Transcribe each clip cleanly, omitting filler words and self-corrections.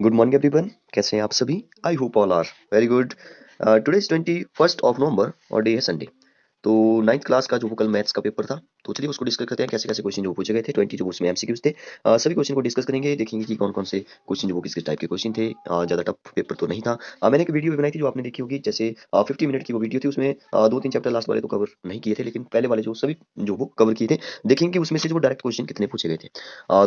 Good morning everyone, कैसे हैं आप सभी? I hope all are very good. Today is 21 November और डे है संडे। तो नाइन्थ क्लास का जो वो कल मैथ्स का पेपर था, तो चलिए उसको डिस्कस करते हैं। कैसे कैसे क्वेश्चन जो पूछे गए थे, 20 जो उसमें एमसीक्यूज थे। सभी क्वेश्चन को डिस्कस करेंगे, देखेंगे कि कौन कौन से क्वेश्चन जो वो किस किस टाइप के क्वेश्चन थे। ज़्यादा टफ पेपर तो नहीं था। मैंने एक वीडियो भी बनाई थी जो आपने देखी होगी, जैसे 50 मिनट की वो वीडियो थी। उसमें दो तीन चैप्टर लास्ट वाले तो कवर नहीं किए थे, लेकिन पहले वाले जो सभी जो वो कवर किए थे। देखेंगे कि उसमें से जो डायरेक्ट क्वेश्चन कितने पूछे गए थे।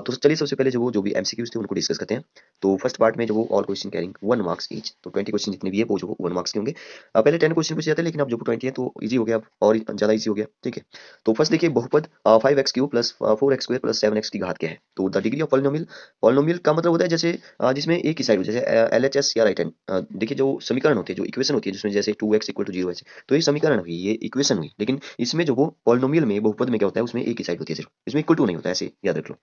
तो चलिए सबसे पहले जो भी एमसीक्यूज थे उनको डिस्कस करते हैं। तो फर्स्ट पार्ट में जो वो all question carrying 1 marks each, तो 20 क्वेश्चन जितने भी है वो जो 1 मार्क्स के होंगे। पहले 10 क्वेश्चन पूछे जाते हैं, लेकिन अब जो 20 है तो इजी हो गया, अब और ज़्यादा इजी हो गया। ठीक है, तो फर्स्ट देखिए, बहुपद 5x³ plus 4x² plus 7x की घात क्या है। तो the degree of polynomial, polynomial का मतलब होता है जैसे जिसमें एक ही साइड हो, जैसे LHS या राइट हैंड। देखिए जो समीकरण होते हैं, जो इक्वेशन होती है, जिसमें जैसे 2x = 0 ऐसे, तो ये समीकरण हुई, ये इक्वेशन हुई। लेकिन इसमें जो वो पॉलिनोमियल में, बहुपद में क्या होता है, उसमें एक ही साइड होती है सिर्फ, इसमें इक्वल टू नहीं होता है, ऐसे याद रख लो।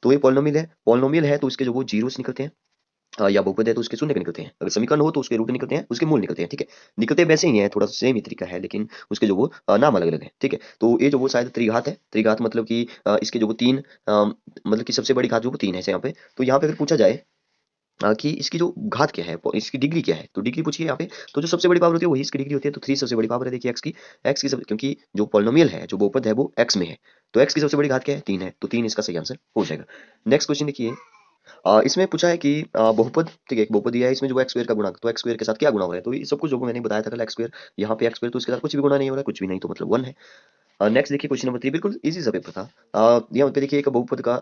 तो ये पॉलिनोमियल है, पॉलिनोमियल है तो इसके जो वो जीरोस निकलते हैं। या बहुपद है तो उसके शून्य निकलते हैं। अगर समीकरण हो तो उसके रूट निकलते हैं, उसके मूल निकलते हैं। ठीक है, निकलते वैसे ही हैं, थोड़ा सा सेम ही तरीका है, लेकिन उसके जो वो नाम अलग अलग है। ठीक है, तो ये जो वो शायद त्रिघात है, त्रिघात मतलब कि इसके जो वो तीन मतलब कि सबसे बड़ी घात जो वो तीन है यहाँ पे। तो यहाँ पे अगर पूछा जाए कि इसकी जो घात क्या है, इसकी डिग्री क्या है, तो डिग्री पूछिए यहाँ पे। तो जो सबसे बड़ी पावर होती है वही इसकी डिग्री होती है। तो 3 सबसे बड़ी पावर है, देखिए एक्स की सब, क्योंकि जो पॉलिनोमियल है, जो बहुपद है वो एक्स में है। तो एक्स की सबसे बड़ी घात क्या है, 3 है, तो 3 इसका सही आंसर हो जाएगा। नेक्स्ट क्वेश्चन देखिए। इसमें पूछा है कि बहुपद, ठीक है, एक बहुपद दिया है, इसमें जो एक्स स्क्वायर का गुणा, तो एक्स स्क्वायर के साथ क्या गुणा हो रहा है, तो ये सब कुछ जो मैंने बताया था कल, एक्स स्क्वायर यहाँ पे एक्स स्क्वायर, तो इसके साथ कुछ भी गुणा नहीं हो रहा है, कुछ भी नहीं, तो मतलब 1 है। नेक्स्ट देखिए क्वेश्चन नंबर 3, बिल्कुल इजी सा पेपर था। यहाँ पे देखिए एक बहुपद का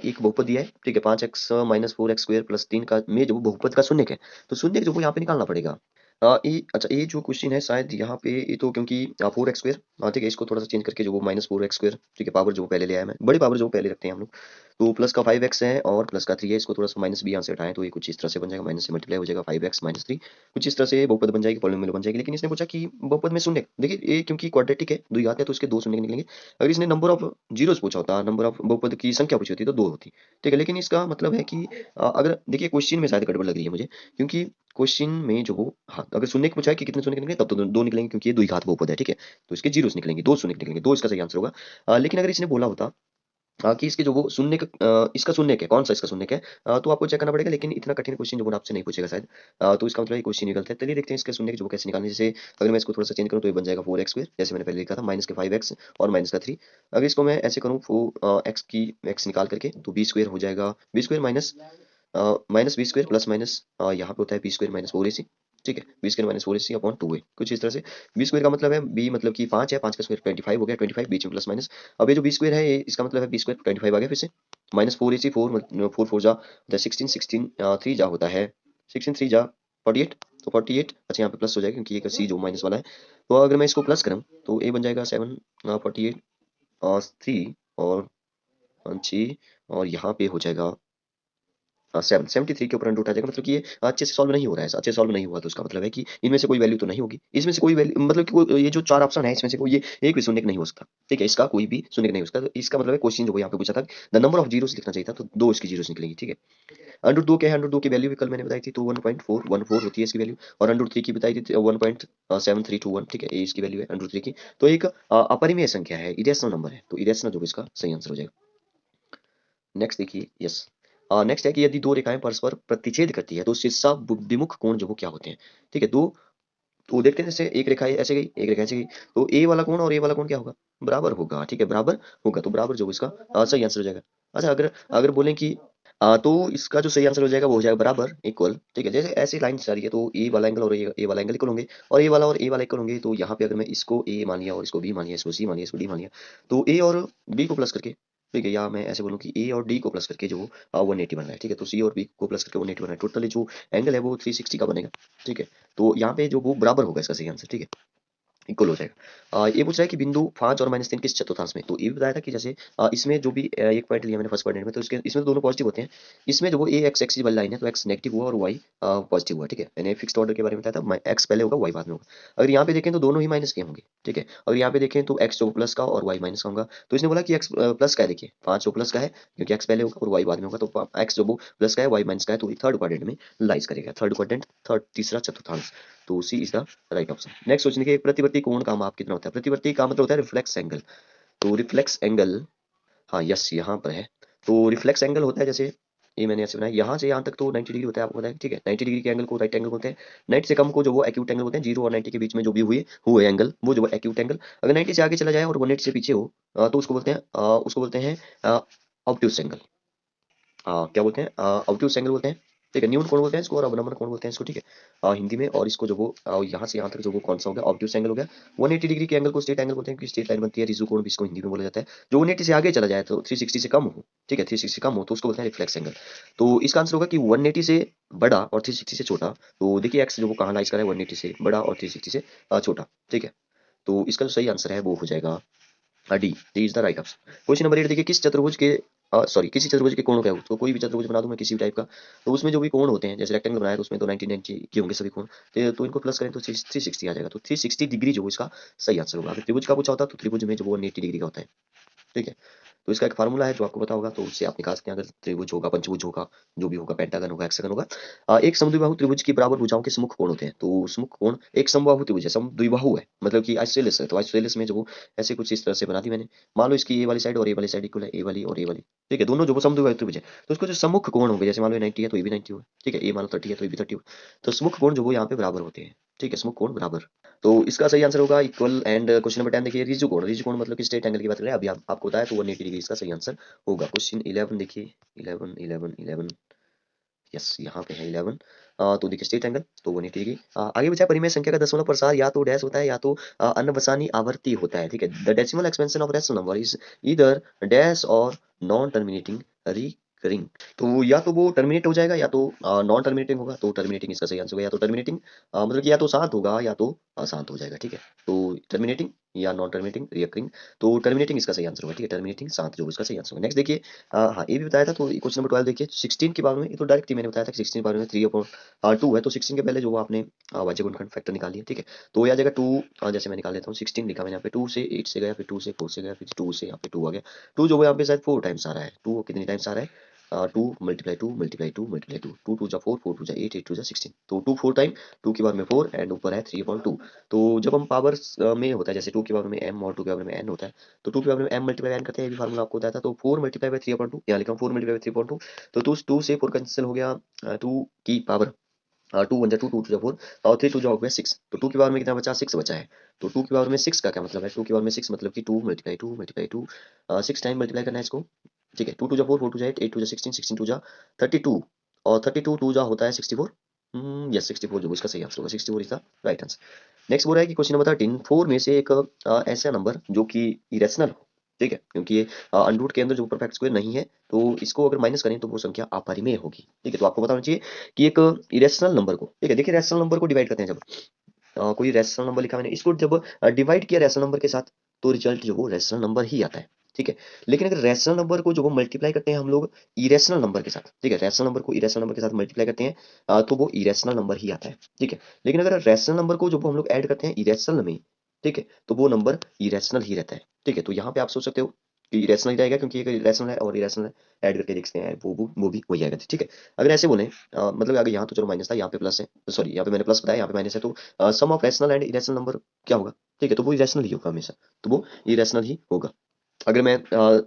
एक बहुपद दिया है, ठीक है, 5x - 4x² प्लस 3 का में जो बहुपद का शून्य है, तो शून्य जो वो यहाँ पे निकालना पड़ेगा। अच्छा, ये जो क्वेश्चन है शायद यहाँ पे, ये तो क्योंकि 4x², ठीक है, इसको थोड़ा सा चेंज करके जो वो -4x², ठीक है, पावर जो पहले ले आया मैं, बड़ी पावर जो पहले रखते हैं हम लोग। तो प्लस का 5x है और प्लस का 3 है, इसको थोड़ा सा माइनस भी यहाँ से हटाएं तो ये कुछ इस तरह से बन जाएगा, माइनस से मल्टीप्लाई हो जाएगा, 5x - 3, कुछ इस तरह से बहुपद बन जाएगी, पॉलिनोमियल बन जाएगी। लेकिन इसने पूछा कि बहुपद में शून्य, देखिए ये क्योंकि क्वाड्रेटिक है, द्विघात है, तो इसके दो शून्य निकलेंगे। अगर इसने नंबर ऑफ जीरोस पूछा होता, नंबर ऑफ बहुपद की संख्या पूछी होती, तो दो होती। ठीक है, लेकिन इसका मतलब है कि अगर देखिए क्वेश्चन में शायद गड़बड़ लग रही है मुझे, क्योंकि क्वेश्चन में जो वो, हाँ, अगर शून्य पूछा है कि कितने शून्य निकलेंगे, तब तो दो निकलेंगे, क्योंकि ये द्विघात बहुपद है। ठीक है, तो इसके जीरोस निकलेंगे, दो शून्य निकलेंगे, दो इसका सही आंसर होगा। लेकिन अगर इसने बोला होता कि इसके जो वो शून्य इसका शून्य क्या है, कौन सा इसका शून्य क्या है, तो आपको चेक करना पड़ेगा। लेकिन इतना कठिन क्वेश्चन जो वो आपसे नहीं पूछेगा शायद। तो इसका मतलब ये क्वेश्चन ही गलत है। चलिए देखते हैं इसके शून्य के जो वो कैसे निकालने। जैसे अगर मैं इसको थोड़ा सा चेंज करूँ तो ये बन जाएगा 4x², जैसे मैंने पहले लिखा था, माइनस के 5x और माइनस का 3। अगर इसको मैं ऐसे करूँ, एक्स की एक्स निकाल करके, तो b² हो जाएगा, b² minus b² plus minus यहाँ पे होता है b² - 4ac। ठीक है, b² - 4ac अपॉन 2a, कुछ इस तरह से। b² का मतलब है, b मतलब कि 5 है, 5 का स्क्वायर 25 हो गया, 25 बीच में प्लस माइनस। अब ये जो b² है, ये इसका मतलब है b² 25 आ गया फिर से, माइनस 4ac, 4 4 जा होता है 16, 16 3 जा होता है 16, 3 जा 48, तो 48। अच्छा, यहाँ पे प्लस हो जाएगा क्योंकि ये सी जो माइनस वाला है। तो अगर मैं इसको प्लस करूँ तो ये बन जाएगा 7 48 3 और 6, और यहाँ पे हो जाएगा 73 के ऊपर अंडर रूट आ जाएगा। मतलब कि ये अच्छे से सॉल्व नहीं हो रहा है, अच्छे से सॉल्व नहीं हुआ, तो उसका मतलब है कि इनमें से कोई वैल्यू तो नहीं होगी, इसमें से कोई वैल्यू, मतलब कि ये जो चार ऑप्शन है इसमें से कोई ये एक भी शून्य नहीं हो सकता। ठीक है, इसका कोई भी शून्य नहीं हो सकता। तो इसका मतलब है क्वेश्चन जो वो यहाँ पे पूछा था, द नंबर ऑफ जीरोस लिखना चाहिए था, तो दो इसकी जीरोस निकलेंगी। ठीक है, अंडर दो क्या है, अंडर दो की वैल्यू भी कल मैंने बताई थी, तो 1.414 होती है इसकी वैल्यू, और अंडर थ्री की बताई थी 1.7321। ठीक है, ये इसकी वैल्यू है अंडर थ्री की। तो एक अपरिमेय संख्या है, इरेशनल नंबर है, तो इरेशनल जो इसका सही आंसर हो जाएगा। नेक्स्ट देखिए, यस, नेक्स्ट है कि यदि दो रेखाएं परस्पर प्रतिच्छेद करती है तो शीर्षा विमुख कोण जो वो क्या होते हैं। ठीक है, दो, तो देखते हैं, जैसे एक रेखा ऐसे गई, एक रेखा ऐसे गई, तो ए वाला कोण और ए वाला कोण क्या होगा, बराबर होगा। ठीक है, बराबर होगा, तो बराबर जो इसका सही आंसर हो जाएगा। अच्छा, अगर अगर बोलें कि तो इसका जो सही आंसर हो जाएगा वो हो जाएगा बराबर इक्वल। ठीक है, जैसे ऐसी लाइन जा रही है, तो ए वाला एंगल और ए वाला एंगल इक्वल होंगे, और ए वाला इक्वल होंगे, तो यहाँ पे अगर मैं इसको ए मान लिया और इसको बी मान लिया, इसको सी मान लिया, इसको डी मान लिया, तो ए और बी को प्लस करके, ठीक है, या मैं ऐसे बोलूँ कि ए और डी को प्लस करके जो 180 बन रहा है। ठीक है, तो सी और बी को प्लस करके 180 बन रहा है, टोटली जो एंगल है वो 360 का बनेगा। ठीक है, तो यहाँ पे जो वो बराबर होगा इसका सही आंसर। ठीक है, इक्वल हो जाएगा। ये पूछ रहा है कि बिंदु 5 और -3 किस चतुर्थांश में, तो ये भी बताया था कि जैसे इसमें जो भी एक पॉइंट लिया मैंने फर्स्ट पॉइंट में, तो इसके इसमें तो दोनों पॉजिटिव होते हैं। इसमें जो वो ए एक्स एक्सिस वाली लाइन है, तो एक्स नेगेटिव हुआ और वाई पॉजिटिव हुआ। ठीक है, मैंने फिक्स्ड ऑर्डर के बारे में बताया था, एक्स पहले होगा, वाई बाद में होगा। अगर यहाँ पे देखें तो दोनों ही माइनस के होंगे। ठीक है, और यहाँ पे देखें तो एक्स जो प्लस का और वाई माइनस का होगा। तो इसने बोला कि एक्स प्लस का है, देखिए 5 जो प्लस का है, क्योंकि एक्स पहले होगा और वाई बाद में होगा, तो एक्स जो वो प्लस का है, वाई माइनस का है, तो थर्ड क्वाड्रेंट में लाइज करेगा, थर्ड क्वाड्रेंट, थर्ड तीसरा चतुर्थांश। तो C is the right option. Next सोचने के, प्रतिवर्ती कोण का माप कितना होता है, प्रतिवर्ती का मतलब होता है रिफ्लेक्स एंगल। तो रिफ्लेक्स एंगल, हाँ यस, यहाँ पर है। तो रिफ्लेक्स एंगल होता है जैसे ये मैंने ऐसे बनाया, यहाँ से यहाँ तक तो 90 डिग्री होता है, आपको पता है, ठीक है। 90 डिग्री के एंगल को राइट एंगल बोलते हैं। 90 से कम को जो वो एक्यूट एंगल बोलते हैं। 0 और 90 के बीच में जो भी हुए एंगल, वो जो एक्यूट एंगल। अगर 90 से आगे चला जाए और 180 से पीछे हो, तो उसको बोलते हैं ऑब्ट्यूस एंगल। क्या बोलते हैं, ऑब्ट्यूस एंगल बोलते हैं, ठीक है। न्यून कोण बोलते हैं इसको, और अवनमन कोण बोलते हैं इसको, ठीक है, हिंदी में। और इसको जो वो यहाँ से यहाँ तक जो वो कौन सा हो गया, ऑब्ट्यूस एंगल हो गया। 180 डिग्री के एंगल को स्ट्रेट एंगल बोलते हैं, क्योंकि स्ट्रेट लाइन बनती है। रिजु कोण भी इसको हिंदी में बोला जाता है। जो 180 से आगे चला जाए, तो 360 से कम हो, ठीक है, 360 से कम हो, तो उसको बोलते हैं रिफ्लेक्स एंगल। तो इसका आंसर होगा कि 180 से बड़ा और 360 से छोटा। तो देखिए एक्स जो वो कहाँ लाइज कर रहा है, 180 से बड़ा और 360 से छोटा, ठीक है। तो इसका जो सही आंसर है वो हो जाएगा D. D is the right option. Question number 8 देखिए, किसी चतुर्भुज के कोणों का, उसको कोई भी चतुर्भुज बना दूं मैं किसी भी टाइप का, तो उसमें जो भी कोण होते हैं, जैसे रेक्टेंगल बनाया तो उसमें तो 90 90 के होंगे सभी कोण। तो इनको प्लस करें तो 360 आ जाएगा। तो 360 डिग्री जो इसका सही आंसर होगा। अगर त्रिभुज का पूछा होता तो त्रिभुज में जो वो 180 डिग्री का होता है, ठीक है। तो इसका एक फार्मूला है जो आपको पता होगा, तो उससे आप निकाल सकते हैं। अगर त्रिभुज होगा, पंचभुज होगा, जो भी होगा, पेंटागन होगा, हेक्सागन होगा, एक समद्विबाहु त्रिभुज की बराबर भुजाओं के सम्मुख कोण होते हैं। तो सम्मुख कोण, एक समबाहु त्रिभुज है, समद्विबाहु है, मतलब कि आइसोसेलेस है। तो आइसोसेलेस में जो वो ऐसे कुछ इस तरह से बना दी मैंने। मान लो इसकी ए वाली साइड और ए वाली साइड इक्वल है, ए वाली और ए वाली, ठीक है। दोनों जो वो समद्विबाहु त्रिभुज है, तो उसको जो सम्मुख कोण होंगे, जैसे मान लो 90 है तो ये भी 90 होगा, ठीक है। ए मान लो 30 है तो ये भी 30 होगा। तो सम्मुख कोण जो वो यहाँ पे बराबर होते हैं, ठीक है, सम्मुख कोण बराबर। तो इसका सही आंसर होगा इक्वल। एंड क्वेश्चन नंबर 10 देखिए, रिजु कोण मतलब कि स्ट्रेट एंगल की बात करें, अभी आपको बताया, तो 180 डिग्री इसका सही आंसर होगा। क्वेश्चन 11 देखिए, 11 11 11, यस यहाँ पे है 11। तो देखिए स्ट्रेट एंगल तो 180 डिग्री। आगे बचा परिमेय संख्या का दशमलव प्रसार या तो डैश होता है या तो अनवसानी आवर्ती होता है, ठीक है। The decimal expansion of rational number is either dash और नॉन टर्मिनेटिंग रिकरिंग। तो या तो वो टर्मिनेट हो जाएगा या तो नॉन टर्मिनेटिंग होगा। तो टर्मिनेटिंग इसका सही आंसर होगा। या तो टर्मिनेटिंग मतलब कि या तो शांत होगा या तो अशांत हो जाएगा, ठीक है। तो टर्मिनेटिंग या नॉन टर्मिनेटिंग रिकरिंग, तो टर्मिनेटिंग इसका सही आंसर होगा, ठीक है। टर्मिनेटिंग शांत जो इसका सही आंसर होगा। नेक्स्ट देखिए, हाँ ये भी बताया था। तो क्वेश्चन नंबर 12 देखिए, 16 के बारे में, ये तो डायरेक्ट ही मैंने बताया था कि 16 के बारे में 3/2 है। तो 16 के पहले जो वो आपने वाज्य गुणनखंड फैक्टर निकाल लिया, ठीक है। तो ये आ जाएगा 2, जैसे मैं निकाल लेता हूँ। 16 लिखा मैंने यहाँ पे, 2 से 8 से गया, फिर 2 से 4 से गया, फिर 2 से यहाँ पे 2 आ गया। 2 जो वो यहाँ पे शायद 4 टाइम्स आ रहा है। 2 कितनी टाइम्स आ रहा है, 2 मल्टीप्लाई 2 मल्टीप्लाई 2 मल्टीप्लाई 2, 2 2 जा 4, 4 2 जा 8, 8 2 जा 16। तो 2 4 टाइम, 2 की पावर में 4 एंड ऊपर है 3/2। तो जब हम पावर में होता है, जैसे 2 की पावर में m और 2 की पावर में n होता है, तो 2 की पावर में m मल्टीप्लाई n करते हैं, ये भी फार्मूला आपको बताया था। तो 4 मल्टीप्लाई बाय 3/2, यहाँ लिखा हूँ 4 मल्टीप्लाई बाय 3/2। तो 2 से 4 कैंसिल हो गया, 2 की पावर 2 1 जा 2, 2 2 जा 4, और 3 2 जा हो गया 6। तो 2 की पावर में कितना बचा, 6 बचा है। तो 2 की पावर में 6 का क्या मतलब है, 2 की पावर में 6 मतलब कि 2 मल्टीप्लाई 2 मल्टीप्लाई 2, 6 टाइम मल्टीप्लाई करना है इसको, ठीक है। 2 2 जा 4, 4 2 जा 8, 8 2 जा 16, 16 2 जा 32, और 32 2 जा होता है 64। यस 64 जो इसका सही आंसर होगा, 64 is the right answer. Next बोल रहा है कि क्वेश्चन नंबर 13, 4 में से एक ऐसा नंबर जो कि इरेशनल हो, ठीक है, क्योंकि ये अंडर के अंदर जो परफेक्ट स्क्वायर नहीं है, तो इसको अगर माइनस करें तो वो संख्या अपरिमेय होगी, ठीक है। तो आपको बताना चाहिए कि एक इरेशनल नंबर को, ठीक है, देखिए रैशनल नंबर को डिवाइड करते हैं जब, कोई रैशनल नंबर लिखा मैंने, इसको जब डिवाइड किया रैशनल नंबर के साथ, तो रिजल्ट जो वो रैशनल नंबर ही आता है, ठीक है। लेकिन अगर रैशनल नंबर को जो वो मल्टीप्लाई करते हैं हम लोग इरेशनल नंबर के साथ, ठीक है, रैशनल नंबर को इरेशनल नंबर के साथ मल्टीप्लाई करते हैं, तो वो इरेशनल नंबर ही आता है, ठीक है। लेकिन अगर रैशनल नंबर को जो वो हम लोग ऐड करते हैं इरेशनल में, ठीक है, तो वो नंबर इरेशनल ही रहता है, ठीक है। तो यहाँ पे आप सोच सकते हो कि इरेशनल ही रहेगा, क्योंकि एक इरेशनल है और इरेशनल ऐड करके देखते हैं, वो भी वही आएगा, ठीक है। अगर ऐसे बोले, मतलब अगर यहाँ तो चलो माइनस था, यहाँ पे प्लस है, सॉरी यहाँ पे मैंने प्लस बताया, यहाँ पे माइनस है, तो sum of rational and irrational number क्या होगा, ठीक है। तो वो इरेशनल ही होगा हमेशा, तो वो इरेशनल ही होगा। अगर मैं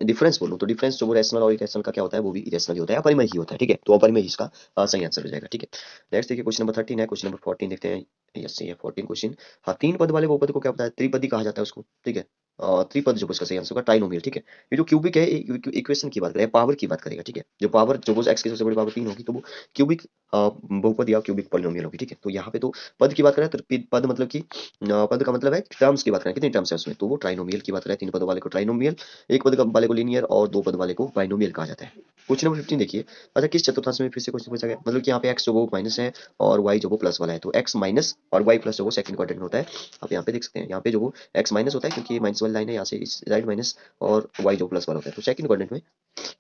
डिफरेंस बोलूँ, तो डिफरेंस जो वो रैशनल और इरेशनल का क्या होता है, वो भी इरेशनल ही होता है, अपरिमेय ही होता है, ठीक है। तो अपरिमेय ही इसका सही आंसर हो जाएगा, ठीक है। नेक्स्ट देखिए, क्वेश्चन नंबर 13 है। क्वेश्चन नंबर 14 देखते हैं। यस ये 14 क्वेश्चन। हाँ, 3 पद वाले बहुपद को क्या बताया, त्रिपदी कहा जाता है उसको, ठीक है। त्रिपद जो इसका सही आंसर होगा ट्राइनोमियल, ठीक है। ये जो क्यूबिक है, इक्वेशन की बात करें, पावर की बात करेगा, ठीक है। जो पावर जो एक्स की सबसे बड़ी पावर 3 होगी, तो वो क्यूबिक बहुपद या क्यूबिक पॉलिनोमियल होगी, ठीक है। तो यहाँ पे तो पद की बात करें, तो पद मतलब कि पद का मतलब है टर्म्स की बात करें, कितनी टर्म्स है उसमें, तो वो ट्राइनोमियल की बात करें। 3 पदों वाले को ट्राइनोमियल, एक पद वाले को लीनियर, और 2 पद वाले को बाइनोमियल कहा जाता है। क्वेश्चन नंबर 15 देखिए। अच्छा, किस चतुर्थांश में फिर से क्वेश्चन पूछा गया, मतलब कि यहाँ पे एक्स जो वो माइनस है और वाई जो वो प्लस वाला है, तो एक्स माइनस और वाई प्लस जो वो सेकंड क्वाड्रेंट में होता है। आप यहाँ पे देख सकते हैं, यहाँ पे जो वो एक्स माइनस होता है, क्योंकि ये माइनस वाली लाइन है, यहाँ से इस साइड माइनस, और वाई जो प्लस वाला होता है, तो सेकंड क्वाड्रेंट में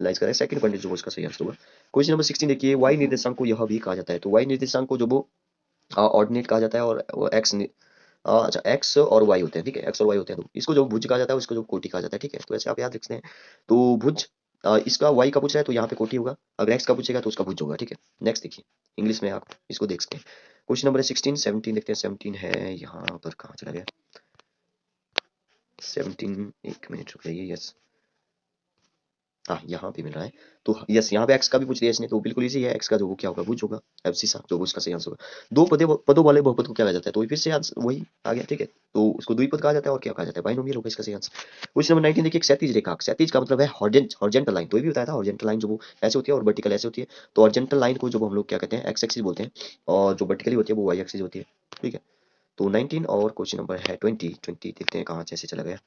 लाइज करें, सेकंड क्वाड्रेंट जो उसका सही आंसर होगा। क्वेश्चन नंबर 16 देखिए, वाई निर्देशांक को यह भी कहा जाता है। तो वाई निर्देशांक को जो वो ऑर्डिनेट कहा जाता है, और एक्स, अच्छा एक्स और वाई होते हैं, ठीक है, एक्स और वाई होते हैं, तो इसको जो भुज कहा जाता है, उसको जो कोटि कहा जाता है, ठीक है। तो ऐसे आप याद रखते हैं। तो भुज, इसका वाई का पूछ रहा है तो यहाँ पे कोटि होगा, अगर एक्स का पूछेगा तो उसका भुज होगा, ठीक है। नेक्स्ट देखिए, इंग्लिश में आप इसको देख सकते हैं। क्वेश्चन नंबर 16 17 देखते हैं। 17 है यहाँ पर, कहाँ चला गया 17, एक मिनट रुक जाइए। यस हाँ यहाँ पे मिल रहा है। तो यस यहाँ पे एक्स का भी पूछ लिया इसने, तो बिल्कुल इजी है। एक्स का जो वो क्या होगा भुज होगा, एफसी सा जो उसका सही आंसर होगा। दो पदों वाले बहुपद को क्या कहा जाता है, तो फिर से वही आ गया, ठीक है। तो उसको द्विपद कहा जाता है और क्या कहा जाता है, बाइनोमियल होगा इसका सही आंसर। क्वेश्चन नंबर 19 देखिए, क्षैतिज रेखा, क्षैतिज का मतलब है हॉरिजेंटल लाइन, तो ये भी बताया था हॉरिजेंटल लाइन जो वो ऐसे होती है और वर्टिकल ऐसे होती है। तो हॉरिजेंटल लाइन को जो हम लोग क्या कहते हैं, एक्स एक्सिस बोलते हैं, और जो वर्टिकली होती है वो वाई एक्सिस होती है, ठीक है। तो 19 और क्वेश्चन नंबर है 20 देखते हैं कहाँ जैसे चला गया।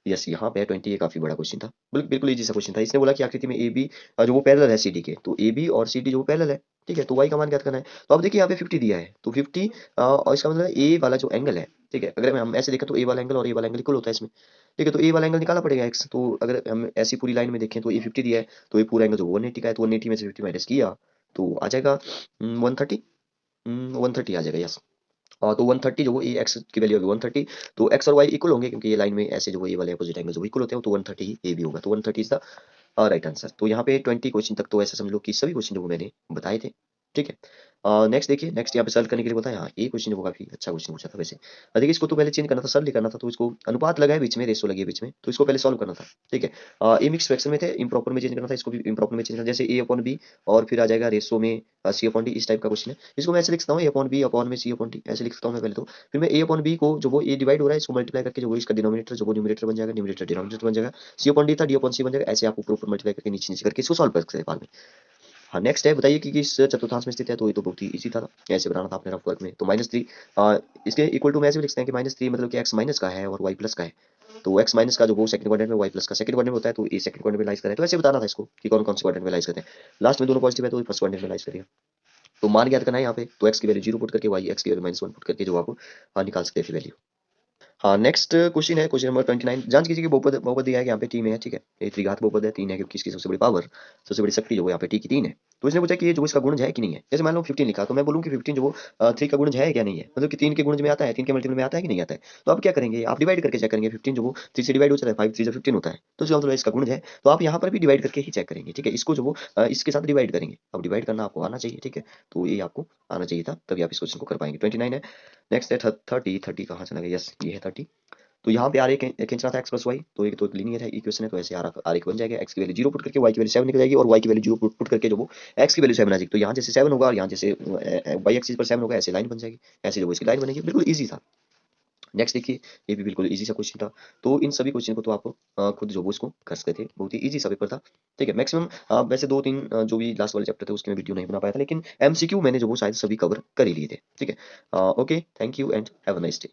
यस यहाँ पे 20, ये काफी बड़ा क्वेश्चन था, बिल्कुल इजी सा क्वेश्चन था। इसने बोला कि आकृति में ए बी जो वो पैरेलल है सी डी के, तो ए बी और सी डी जो वो पैरेलल है, ठीक है। तो वाई का मान ज्ञात करना है। तो अब देखिए यहाँ पे 50 दिया है, तो 50 और इसका मतलब ए वाला जो एंगल है, ठीक है, अगर हम ऐसे देखें तो ए वाला एंगल और ए वाला एंगल इक्वल होता है इसमें, ठीक है। तो ए वाला एंगल निकालना पड़ेगा एक्स, तो अगर हम ऐसी पूरी लाइन में देखें तो ए 50 दिया है, तो ये पूरा एंगल जो 180 का है, तो 180 में से 50 माइनस किया तो आ जाएगा 130, 130 आ जाएगा, यस। तो 130 जो वो ए एक्स की वैल्यू होगी 130, तो एक्स और वाई इक्वल होंगे क्योंकि ये लाइन में ऐसे जो वो ए वाले अपोजिट एंगल जो इक्वल होते हैं, तो 130 ही ए भी होगा, तो 130 इज द राइट आंसर। तो यहाँ पे 20 क्वेश्चन तक तो ऐसा समझ लो कि सभी क्वेश्चन जो मैंने बताए थे, ठीक है। नेक्स्ट देखिए, नेक्स्ट यहाँ पे सॉल्व करने के लिए बताया, हाँ ये क्वेश्चन वो काफी अच्छा क्वेश्चन पूछा था वैसे। देखिए इसको तो पहले चेंज करना था, सर करना था, तो इसको अनुपात लगा है बीच में, रेशो लगी है बीच में, तो इसको पहले सॉल्व करना था, ठीक है। ए मिक्स फ्रैक्शन में थे, इम्प्रॉपर में चेंज करना था, इसको भी इम्प्रॉपर में चेंज करना, जैसे ए अपॉन बी और फिर आ जाएगा रेशो में सी अपॉन डी, इस टाइप का क्वेश्चन है। इसको मैं ऐसे लिख सकता हूँ, ए अपॉन बी अपॉन में सी अपॉन डी, ऐसे लिख सकता हूँ मैं पहले तो। फिर मैं ए अपॉन बी को जो वो ए डिवाइड हो रहा है इसको मल्टीप्लाई करके जो वो इसका डिनोमिनेटर जो वो न्यूमरेटर बन जाएगा, न्यूमरेटर डिनोमिनेटर बन जाएगा, सी अपॉन डी था, डी अपॉन सी बन जाएगा, ऐसे आप ऊपर ऊपर मल्टीप्लाई करके नीचे नीचे करके इसको सॉल्व कर सकते हैं बाद में। हाँ नेक्स्ट है, बताइए कि किस चतुर्थांश में स्थित है, तो ये तो बहुत ही इजी था, ऐसे बनाना था आपने रफ वर्क में। तो -3 इसके इक्वल टू में ऐसे भी लिखते हैं कि -3 मतलब कि x माइनस का है और y प्लस का है, तो x माइनस का जो वो सेकंड क्वाड्रेंट में, y प्लस का सेकंड क्वाड्रेंट में होता है, तो ये सेकंड क्वाड्रेंट में लाइज कर रहा है, तो ऐसे बताना था इसको कि कौन कौन से क्वाड्रेंट में लाइज करते हैं। लास्ट में दोनों पॉजिटिव है तो फर्स्ट क्वाड्रेंट में लाइज करेगा। तो मान ज्ञात करना है यहाँ पे, तो x की वैल्यू 0 पुट करके y x की वैल्यू -1 पुट करके जो आप निकाल सकते हैं फिर वैल्यू। हाँ नेक्स्ट क्वेश्चन है क्वेश्चन नंबर 29, जांच कीजिए कि बहुपद बहुपद दिया है कि यहाँ पे टी में है, ठीक है। ये त्रिघात बहुपद है, 3 है क्योंकि इसकी सबसे बड़ी पावर, सबसे बड़ी शक्ति जो है यहाँ पे टी की 3 है। तो इसने पूछा कि ये जो इसका गुणज है कि नहीं है। जैसे मान लो 15 लिखा, तो मैं बोलूँ कि 15 जो वो 3 का गुणज है क्या नहीं है, मतलब कि 3 के गुणज में आता है, 3 के मल्टीपल में आता है कि नहीं आता है। तो आप क्या करेंगे, आप डिवाइड करके चेक करेंगे। 15 जो वो 3 से डिवाइड हो जाता है, 5 3 से 15 होता है, तो इसका मतलब इसका गुणज है। तो आप यहाँ पर भी डिवाइड करके ही चेक करेंगे, ठीक है। इसको जो वो इसके साथ डिवाइड करेंगे, अब डिवाइड करना आपको आना चाहिए, ठीक है। तो ये आपको आना चाहिए था, तभी आप इस क्वेश्चन को कर पाएंगे। 29 है। नेक्स्ट है 30 कहाँ चला गया, यस ये है 30। तो यहाँ पे आर एक खींचना था एक्स प्लस वाई, तो एक तो एक लीनियर है इक्वेशन है, तो ऐसे आर एक बन जाएगा। एक्स की वैल्यू 0 पुट करके वाई की वैल्यू 7 निकल जाएगी, और वाई की वैल्यू 0 पुट करके जो वो एक्स की वैल्यू 7 आ जाएगी। तो यहाँ जैसे 7 होगा और यहाँ जैसे वाई एक्सिस पर 7 होगा, ऐसे लाइन बन जाएगी, ऐसे जो वो इसकी लाइन बनेगी, बिल्कुल ईजी था। नेक्स्ट देखिए, ये भी बिल्कुल ईजी सा क्वेश्चन था। तो इन सभी क्वेश्चन को तो आप खुद जो वो इसको कर सकते थे, बहुत ही ईजी सा पेपर था, ठीक है। मैक्सिमम वैसे 2-3 जो भी लास्ट वाले चैप्टर थे उसके मैं वीडियो नहीं बना पाया था, लेकिन एमसीक्यू मैंने जो वो शायद सभी कवर कर ही लिए थे, ठीक है। Okay, thank you and have a nice day.